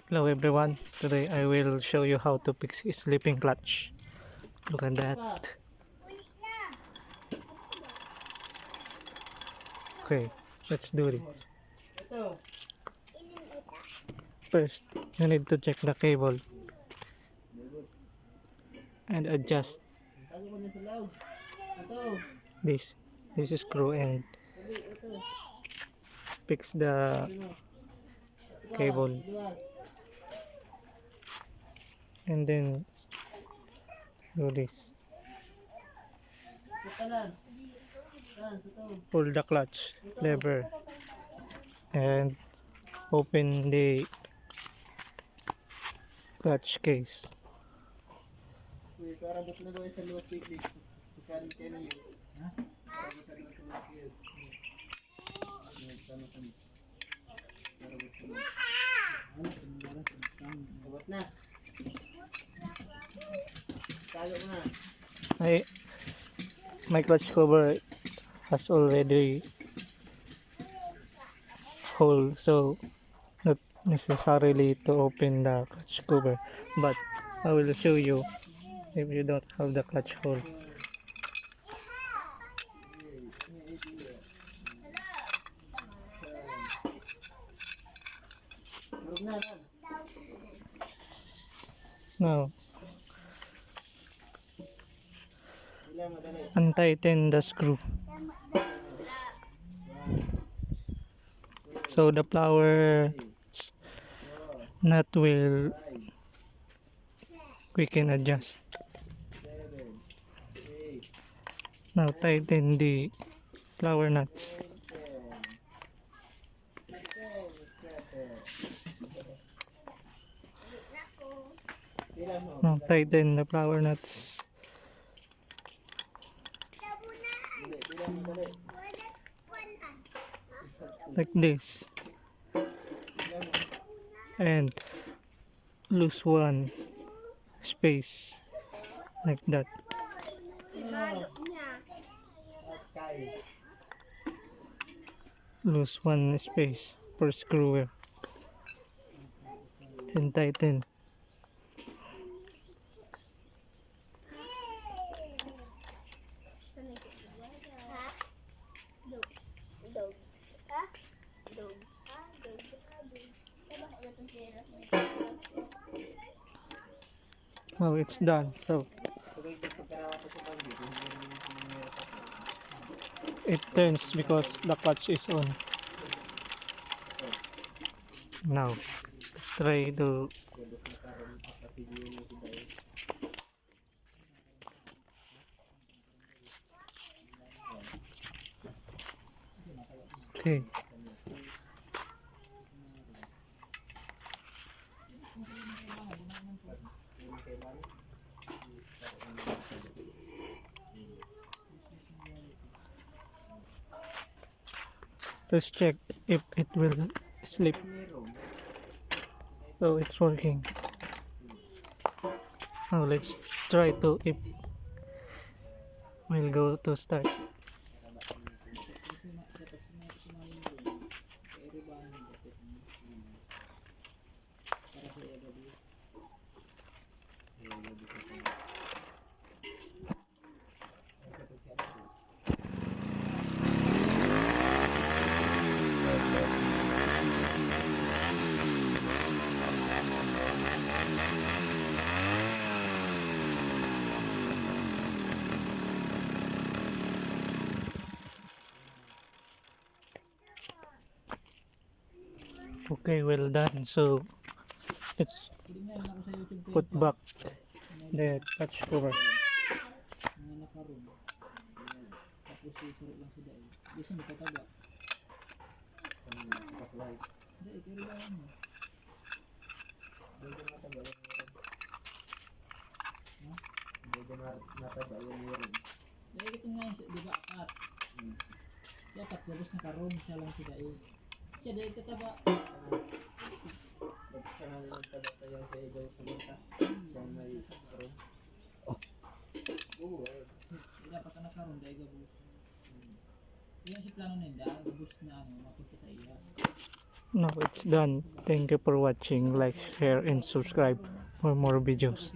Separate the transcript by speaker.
Speaker 1: Hello everyone, today I will show you how to fix a sleeping clutch. Look at that. Okay, let's do this. First, you need to check the cable and adjust this screw and fix the cable, and then do this. Pull the clutch lever and open the clutch case. My, my clutch cover has already hole, so not necessarily to open the clutch cover, but I will show you if you don't have the clutch hole. Now, untighten the screw so the flower nut will quicken adjust. Now tighten the flower nuts. Now tighten the flower nuts. Like this. And loose one space like that. Loose one space for screw and tighten. Now it's done. So it turns because the clutch is on. Now let's try to okay. Let's check if it will sleep. So it's working. Now let's try to if we'll go to start. Okay, well done. So let's put back the clutch cover. Now it's done. Thank you for watching. Like, share, and subscribe for more videos.